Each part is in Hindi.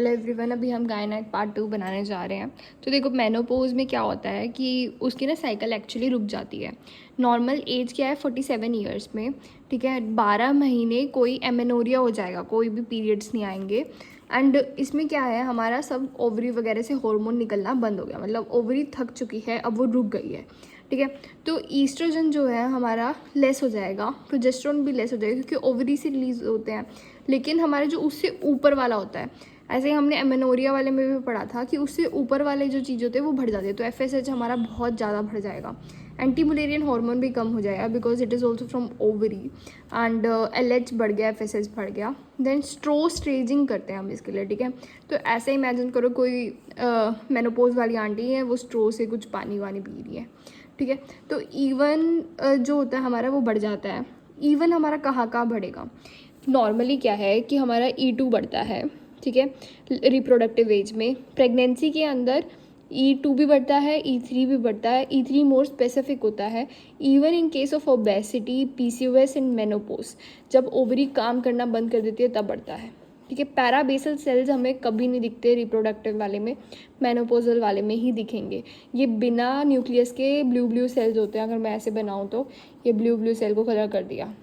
हेलो एवरीवन, अभी हम गायनेक पार्ट 2 बनाने जा रहे हैं। तो देखो, मेनोपॉज में क्या होता है कि उसकी ना साइकिल एक्चुअली रुक जाती है। नॉर्मल एज क्या है 47 ईयर्स में, ठीक है। 12 महीने कोई एमेनोरिया हो जाएगा, कोई भी पीरियड्स नहीं आएंगे। एंड इसमें क्या है, हमारा सब ओवरी वगैरह से हार्मोन निकलना बंद हो गया, मतलब ओवरी थक चुकी है, अब वो रुक गई है, ठीक है। तो ईस्ट्रोजन जो है हमारा लेस हो जाएगा, प्रोजेस्टेरोन भी लेस हो जाएगा क्योंकि ओवरी से रिलीज होते हैं। लेकिन हमारे जो उससे ऊपर वाला होता है, ऐसे ही हमने एमेनोरिया वाले में भी पढ़ा था कि उससे ऊपर वाले जो चीज़ होते हैं वो बढ़ जाते हैं। तो एफएसएच हमारा बहुत ज़्यादा बढ़ जाएगा। एंटी मुलेरियन हार्मोन भी कम हो जाएगा because it is also from ovary. And LH बढ़ गया, एफएसएच बढ़ गया। देन स्ट्रो स्टेजिंग करते हैं हम इसके लिए, ठीक है। तो ऐसे इमेजिन करो कोई मेनोपोज वाली आंटी है, वो स्ट्रो से कुछ पानी वानी पी रही है, ठीक है। तो ईवन जो होता है हमारा वो बढ़ जाता है। ईवन हमारा कहाँ कहाँ बढ़ेगा, नॉर्मली क्या है कि हमारा E2 बढ़ता है, ठीक है, रिप्रोडक्टिव एज में। प्रेगनेंसी के अंदर E2 भी बढ़ता है, E3 भी बढ़ता है। E3 मोर स्पेसिफिक होता है even in case of obesity, PCOS and menopause. जब ओवरी काम करना बंद कर देती है तब बढ़ता है, ठीक है। पैराबेसल सेल्स हमें कभी नहीं दिखते रिप्रोडक्टिव वाले में, मेनोपोजल वाले में ही दिखेंगे। ये बिना न्यूक्लियस के ब्लू सेल्स होते हैं। अगर मैं ऐसे बनाऊँ तो ये ब्लू सेल को कलर कर दिया,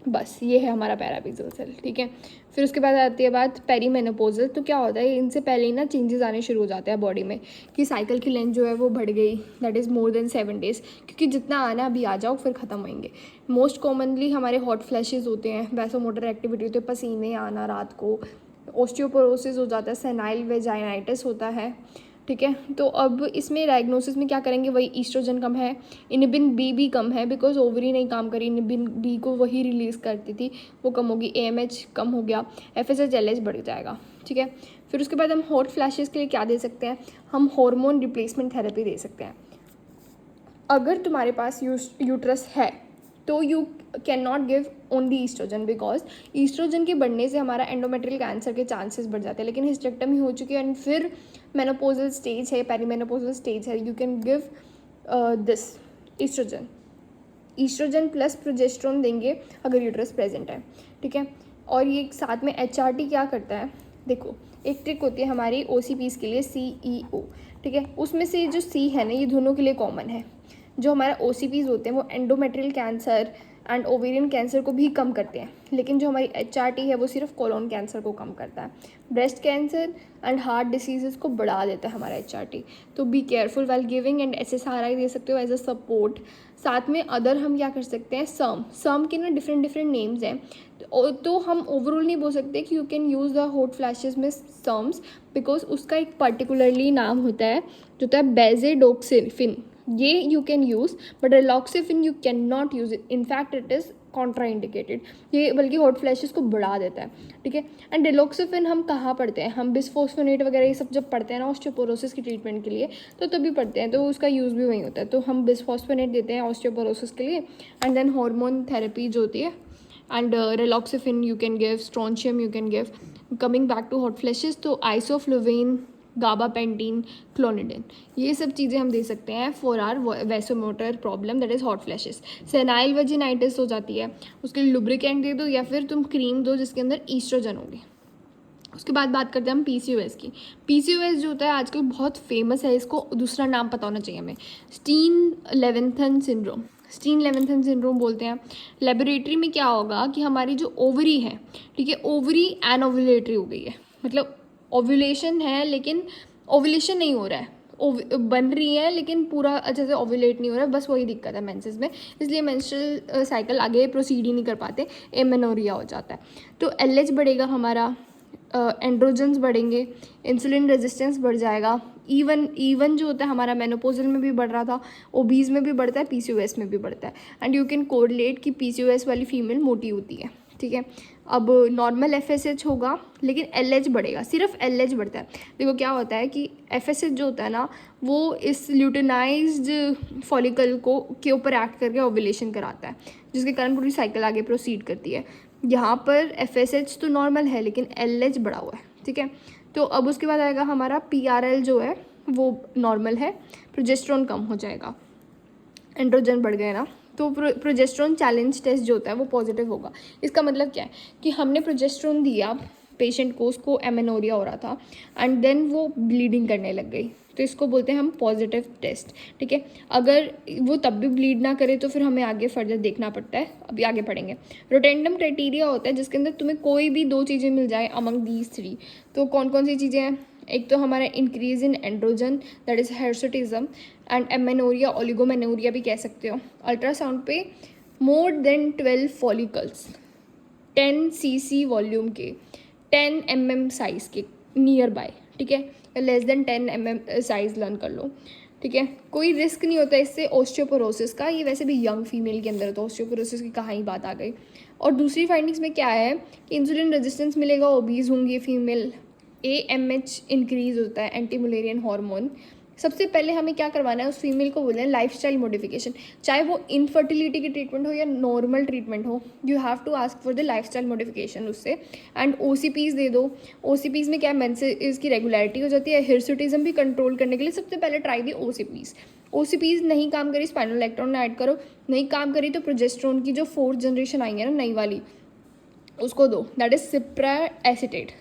बस ये है हमारा पैराबेसल सेल, ठीक है। फिर उसके बाद आती है बात पेरीमेनोपोजल। तो क्या होता है, इनसे पहले ही ना चेंजेस आने शुरू हो जाते हैं बॉडी में कि साइकिल की लेंथ जो है वो बढ़ गई, that is more than 7 days, क्योंकि जितना आना अभी आ जाओ फिर ख़त्म होंगे। मोस्ट कॉमनली हमारे हॉट फ्लैशेज होते हैं, वैसोमोटर एक्टिविटी होती है, पसीने आना रात को, ओस्टियोपोरोसिस हो जाता है, सेनाइल वेजाइनाइटिस होता है, ठीक है। तो अब इसमें डायग्नोसिस में क्या करेंगे, वही ईस्ट्रोजन कम है, इनिबिन बी भी कम है बिकॉज ओवरी नहीं काम करी, इनिबिन बी को वही रिलीज़ करती थी, वो कम होगी, AMH कम हो गया, FSH LH बढ़ जाएगा, ठीक है। फिर उसके बाद हम हॉट फ्लैशेस के लिए क्या दे सकते हैं, हम हार्मोन रिप्लेसमेंट थेरेपी दे सकते हैं। अगर तुम्हारे पास यूट्रस है तो you can not give only oestrogen because oestrogen के बढ़ने से हमारा एंडोमेट्रियल कैंसर के चांसेस बढ़ जाते हैं। लेकिन हिस्टेक्टमी हो चुकी है एंड फिर मेनोपोजल स्टेज है, पेरीमेनोपोजल स्टेज है, you can give this oestrogen plus progesterone देंगे अगर यूट्रस प्रेजेंट है, ठीक है। और ये साथ में HRT क्या करता है, देखो एक ट्रिक होती है हमारी OCPs के लिए, CEO, ठीक है। उसमें से जो C है ना, ये दोनों के लिए कॉमन है। जो हमारा OCPs होते हैं वो endometrial cancer and ovarian cancer को भी कम करते हैं, लेकिन जो हमारी HRT है वो सिर्फ कोलोन कैंसर को कम करता है। Breast cancer and heart diseases को बढ़ा देता है हमारा HRT। तो be careful well giving, and SSRI दे सकते हो एज अ सपोर्ट। साथ में अदर हम क्या कर सकते हैं, सर्म के ना डिफरेंट नेम्स हैं। तो हम ओवरऑल नहीं बोल सकते कि you can use the hot flashes में सर्म्स, बिकॉज उसका एक पर्टिकुलरली नाम होता है जो होता है बेजेडोक्सिफिन। ये you can use, but raloxifene you can not use it, in fact it is contraindicated. ये बल्कि हॉट फ्लैशेस को बढ़ा देता है, ठीक है। एंड रिलॉक्सिफिन हम कहाँ पढ़ते हैं, हम बिस्फोस्फोनेट वगैरह ये सब जब पढ़ते हैं ना ऑस्टियोपोरोसिस की ट्रीटमेंट के लिए, तो तभी पढ़ते हैं, तो उसका यूज़ भी वही होता है। तो हम बिस्फोस्फोनेट देते हैं ऑस्टियोपोरोसिस के लिए, एंड देन हार्मोन थेरेपी जो होती है, and raloxifene you can give, strontium you can give. Coming back to hot flashes, तो आइसोफ्लोवेन, गाबापेंटीन, क्लोनिडिन, ये सब चीज़ें हम दे सकते हैं for our vasomotor problem, that is hot flashes. Senile vaginitis हो जाती है, उसके लिए लुब्रिकेंट दे दो या फिर तुम क्रीम दो जिसके अंदर ईस्ट्रोजन होगी। उसके बाद बात करते हैं हम PCOS की। PCOS जो होता है आजकल बहुत फेमस है, इसको दूसरा नाम पता होना चाहिए हमें, स्टीन-लेविंथन सिंड्रोम। स्टीन-लेविंथन सिंड्रोम बोलते हैं। लेबोरेटरी में क्या होगा कि हमारी जो ओवरी है, ठीक है, ओवरी एनओवुलेटरी हो गई है, मतलब ओव्यूलेशन है लेकिन ओव्यूलेशन नहीं हो रहा है, बन रही है लेकिन पूरा अच्छे से ओव्यूलेट नहीं हो रहा है, बस वही दिक्कत है मेंसेस में, इसलिए मेंस्ट्रुअल साइकिल आगे प्रोसीड ही नहीं कर पाते, एमेनोरिया हो जाता है। तो LH बढ़ेगा हमारा, एंड्रोजन्स बढ़ेंगे, इंसुलिन रेजिस्टेंस बढ़ जाएगा। इवन जो होता है हमारा मेनोपोजल में भी बढ़ रहा था, ओबीज में भी बढ़ता है, PCOS में भी बढ़ता है। एंड यू कैन कोरिलेट कि PCOS वाली फीमेल मोटी होती है, ठीक है। अब नॉर्मल FSH होगा लेकिन LH बढ़ेगा, सिर्फ LH बढ़ता है। देखो क्या होता है कि FSH जो होता है ना, वो इस ल्यूटेनाइज्ड फॉलिकल को के ऊपर एक्ट करके ओव्यूलेशन कराता है, जिसके कारण पूरी साइकिल आगे प्रोसीड करती है। यहाँ पर FSH तो नॉर्मल है लेकिन LH बढ़ा हुआ है, ठीक है। तो अब उसके बाद आएगा हमारा PRL जो है वो नॉर्मल है, प्रोजेस्टेरोन कम हो जाएगा, एंड्रोजन बढ़ गए ना, तो प्रोजेस्टेरोन चैलेंज टेस्ट जो होता है वो पॉजिटिव होगा। इसका मतलब क्या है कि हमने प्रोजेस्टेरोन दिया पेशेंट को, उसको एमेनोरिया हो रहा था एंड देन वो ब्लीडिंग करने लग गई, तो इसको बोलते हैं हम पॉजिटिव टेस्ट, ठीक है। अगर वो तब भी ब्लीड ना करे तो फिर हमें आगे फर्दर देखना पड़ता है, अभी आगे पढ़ेंगे। रोटेंडम क्राइटेरिया होता है जिसके अंदर तुम्हें कोई भी 2 चीज़ें मिल जाए अमंग दीज 3, तो कौन कौन सी चीज़ें हैं? एक तो हमारा increase in androgen that is hirsutism and amenorrhoea, oligomenorrhoea भी कह सकते हो। अल्ट्रासाउंड पे more than 12 follicles 10 cc volume के 10 mm साइज़ के नियर बाय, ठीक है, या less than 10 mm size learn कर लो, ठीक है। कोई रिस्क नहीं होता इससे ओस्टियोपोरोसिस का, ये वैसे भी यंग फीमेल के अंदर है तो ओस्टियोपोरोसिस की कहाँ ही बात आ गई। और दूसरी फाइंडिंग्स में क्या है कि इंसुलिन रेजिस्टेंस मिलेगा, ओबीज होंगी फीमेल, AMH इंक्रीज होता है, एंटी मुलेरियन हार्मोन। सबसे पहले हमें क्या करवाना है उस फीमेल को, बोलना है लाइफस्टाइल मॉडिफिकेशन, चाहे वो इनफर्टिलिटी की ट्रीटमेंट हो या नॉर्मल ट्रीटमेंट हो, you have to ask for the lifestyle modification उससे। एंड OCPs दे दो। OCPs में क्या मेंसेस की रेगुलरिटी हो जाती है, हिर्सुटिज्म भी कंट्रोल करने के लिए सबसे पहले ट्राई दी OCPs नहीं काम करी स्पाइनल इलेक्ट्रॉन ऐड करो, नहीं काम करी तो प्रोजेस्टेरोन की जो 4th जनरेशन आई है ना नई वाली, उसको दो, that is cypro acetate,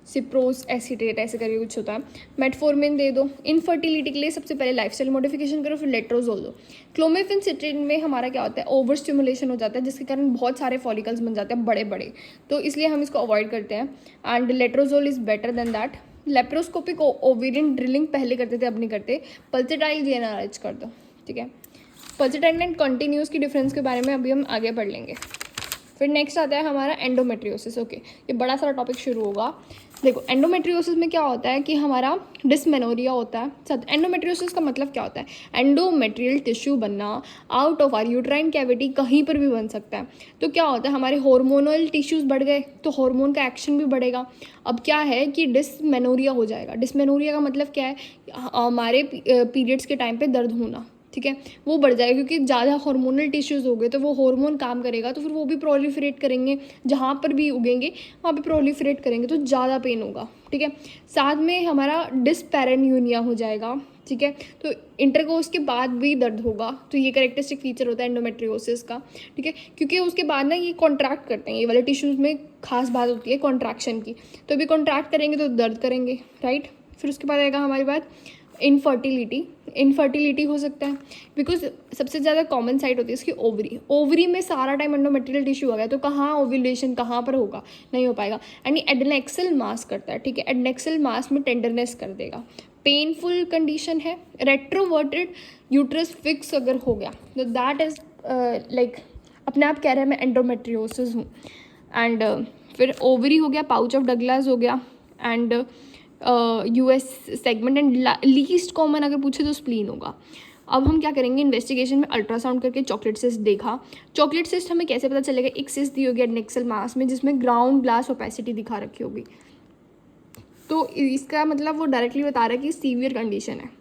cypros acetate ऐसे करके कुछ होता है। मेटफॉर्मिन दे दो। इनफर्टिलिटी के लिए सबसे पहले लाइफस्टाइल मॉडिफिकेशन करो, फिर लेट्रोजोल दो। क्लोमिफेन सिट्रीन में हमारा क्या होता है, ओवर स्टिमुलेशन हो जाता है जिसके कारण बहुत सारे फॉलिकल्स बन जाते हैं बड़े बड़े, तो इसलिए हम इसको अवॉइड करते हैं। And letrozole is better than that. Laparoscopic ovarian drilling पहले करते थे, अब नहीं करते। पल्सेटाइल GnRH कर दो, ठीक है। पल्सेटाइल एंड कंटिन्यूस की डिफरेंस के बारे में अभी हम आगे पढ़ लेंगे। फिर नेक्स्ट आता है हमारा एंडोमेट्रियोसिस। ओके, ये बड़ा सारा टॉपिक शुरू होगा। देखो एंडोमेट्रियोसिस में क्या होता है कि हमारा डिस्मेनोरिया होता है। सर एंडोमेट्रियोसिस का मतलब क्या होता है? एंडोमेट्रियल टिश्यू बनना out of our uterine cavity, कहीं पर भी बन सकता है। तो क्या होता है, हमारे हार्मोनल टिश्यूज़ बढ़ गए तो हार्मोन का एक्शन भी बढ़ेगा। अब क्या है कि डिस्मेनोरिया हो जाएगा। डिस्मेनोरिया का मतलब क्या है, हमारे पीरियड्स के टाइम पे दर्द होना, ठीक है, वो बढ़ जाएगा क्योंकि ज़्यादा हार्मोनल टिश्यूज़ हो गए तो वो हार्मोन काम करेगा तो फिर वो भी प्रोलिफरेट करेंगे, जहाँ पर भी उगेंगे वहाँ पे प्रोलिफरेट करेंगे तो ज़्यादा पेन होगा, ठीक है। साथ में हमारा डिस्पैरेन्यूरिया हो जाएगा, ठीक है, तो इंटरकोर्स के बाद भी दर्द होगा। तो ये करेक्टरिस्टिक फीचर होता है एंडोमेट्रियोसिस का, ठीक है, क्योंकि उसके बाद ना ये कॉन्ट्रैक्ट करते हैं, ये वाले टिश्यूज़ में खास बात होती है कॉन्ट्रैक्शन की, तो अभी कॉन्ट्रैक्ट करेंगे तो दर्द करेंगे, राइट। फिर उसके बाद आएगा हमारी बात इनफर्टिलिटी हो सकता है बिकॉज सबसे ज़्यादा कॉमन साइट होती है इसकी ओवरी में सारा टाइम एंडोमेट्रियल टिश्यू आ गया तो कहाँ ओव्यूलेशन कहाँ पर होगा, नहीं हो पाएगा। एंड ये एडनेक्सल मास करता है, ठीक है, एडनेक्सल मास में टेंडरनेस कर देगा। पेनफुल कंडीशन है। रेट्रोवर्टेड यूट्रस फिक्स अगर हो गया तो दैट इज़ लाइक अपने आप कह रहे हैं मैं एंडोमेट्रियोसिस हूँ। एंड फिर ओवरी हो गया, पाउच ऑफ डगलास हो गया, and US segment, and least common अगर पूछे तो स्प्लीन होगा। अब हम क्या करेंगे, इन्वेस्टिगेशन में अल्ट्रासाउंड करके चॉकलेट सिस्ट देखा। चॉकलेट सिस्ट हमें कैसे पता चलेगा, एक सिस्ट दी होगी एडनेक्सल मास में जिसमें ग्राउंड ग्लास ओपेसिटी दिखा रखी होगी, तो इसका मतलब वो डायरेक्टली बता रहा है कि सीवियर कंडीशन है।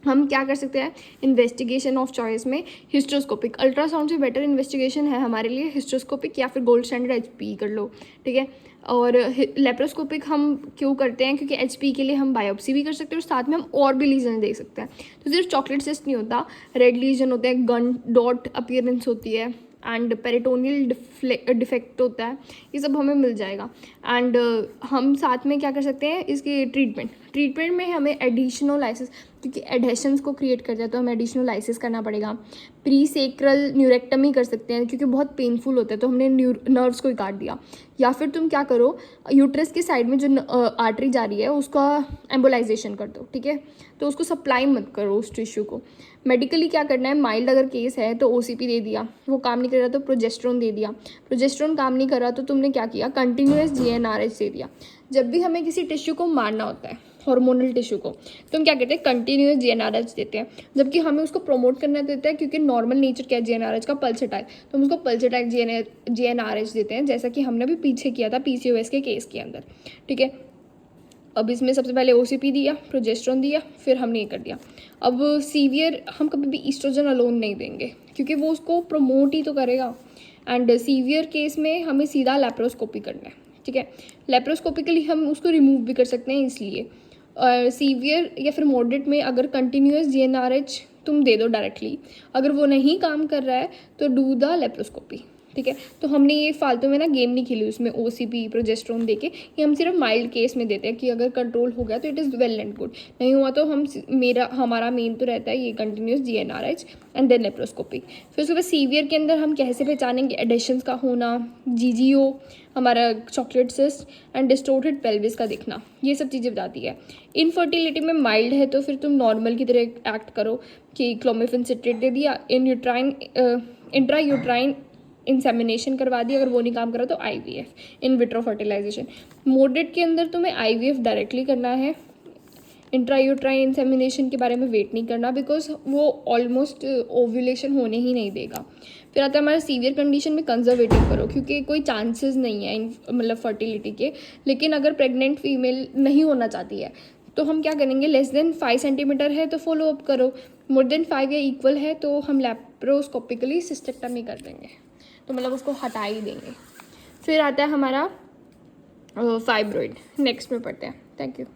हम क्या कर सकते हैं, इन्वेस्टिगेशन ऑफ चॉइस में हिस्ट्रोस्कोपिक, अल्ट्रासाउंड से बेटर इन्वेस्टिगेशन है हमारे लिए हिस्ट्रोस्कोपिक या फिर गोल्ड स्टैंडर्ड HP कर लो, ठीक है। और लेप्रोस्कोपिक हम क्यों करते हैं, क्योंकि HP के लिए हम बायोप्सी भी कर सकते हैं और साथ में हम और भी लीजन देख सकते हैं। तो सिर्फ चॉकलेट सिस्ट नहीं होता, रेड लीजन होते हैं, गन डॉट अपीयरेंस होती है, एंड पेरिटोनियल डिफेक्ट होता है, ये सब हमें मिल जाएगा। एंड हम साथ में क्या कर सकते हैं, इसकी ट्रीटमेंट में हमें एडिशनोलाइसिस, क्योंकि एडहेशंस को क्रिएट करता है तो हमें एडिशनोलाइसिस करना पड़ेगा। प्री सेक्रल न्यूरेक्टमी कर सकते हैं क्योंकि बहुत पेनफुल होता है तो हमने नर्व्स को ही काट दिया। या फिर तुम क्या करो, यूट्रस की साइड में जो आर्टरी जा रही है उसका एम्बोलाइजेशन कर दो, ठीक है, तो उसको सप्लाई मत करो उस टिश्यू को। मेडिकली क्या करना है, माइल्ड अगर केस है तो OCP दे दिया, वो काम नहीं कर रहा तो प्रोजेस्टेरोन दे दिया, प्रोजेस्टेरोन काम नहीं कर रहा तो तुमने क्या किया, कंटिन्यूअस GnRH दे दिया। जब भी हमें किसी टिश्यू को मारना होता है, हार्मोनल टिश्यू को, तो हम क्या कहते हैं, कंटिन्यूअस GnRH देते हैं। जबकि हमें उसको प्रमोट करना देता है क्योंकि नॉर्मल नेचर क्या है GnRH का, पल्सेटाइल, तो हम उसको पल्सेटाइल GnRH देते हैं, जैसा कि हमने भी पीछे किया था PCOS के केस के अंदर, ठीक है। अब इसमें सबसे पहले OCP दिया, प्रोजेस्टेरोन दिया, फिर हमने ये कर दिया। अब सीवियर हम कभी भी ईस्ट्रोजन अलोन नहीं देंगे क्योंकि वो उसको प्रमोट ही तो करेगा। एंड सीवियर केस में हमें सीधा लेप्रोस्कोपी करना है, ठीक है। लेप्रोस्कोपिकली हम उसको रिमूव भी कर सकते हैं, इसलिए सीवियर या फिर मॉडरेट में अगर कंटिन्यूअस GnRH तुम दे दो डायरेक्टली, अगर वो नहीं काम कर रहा है तो डू द लेप्रोस्कोपी, ठीक है। तो हमने ये फालतू में ना गेम नहीं खेली उसमें OCP प्रोजेस्टेरोन देके, ये हम सिर्फ माइल्ड केस में देते हैं कि अगर कंट्रोल हो गया तो it is well and good, नहीं हुआ तो हमारा मेन तो रहता है ये continuous GnRH and then laparoscopy. फिर उसके बाद सीवियर के अंदर हम कैसे पहचानेंगे, एडिशंस का होना, GGO, हमारा chocolate cyst and distorted pelvis का दिखना, ये सब चीज़ें बताती है। इनफर्टिलिटी में माइल्ड है तो फिर तुम नॉर्मल की तरह एक्ट करो कि क्लोमिफेन सिट्रेट दे दिया, इंट्रा यूट्राइन इंसेमिनेशन करवा दी, अगर वो नहीं काम करा तो IVF, इन विट्रो फर्टिलाइजेशन। मोडेड के अंदर तुम्हें IVF डायरेक्टली करना है, इंट्रायूट्राइन इंसेमिनेशन के बारे में वेट नहीं करना बिकॉज वो ऑलमोस्ट ओव्यूलेशन होने ही नहीं देगा। फिर आता है हमारा सीवियर कंडीशन में कंजर्वेटिव करो, क्योंकि कोई चांसेस नहीं है मतलब फर्टिलिटी के, लेकिन अगर प्रेग्नेंट फीमेल नहीं होना चाहती है तो हम क्या करेंगे, लेस देन 5 सेंटीमीटर है तो फॉलो अप करो, मोर देन 5 या इक्वल है तो हम लैप्रोस्कोपिकली सिस्टेक्टमी कर देंगे, तो मतलब उसको हटा ही देंगे। फिर आता है हमारा फाइब्रॉइड, नेक्स्ट में पढ़ते हैं। Thank you.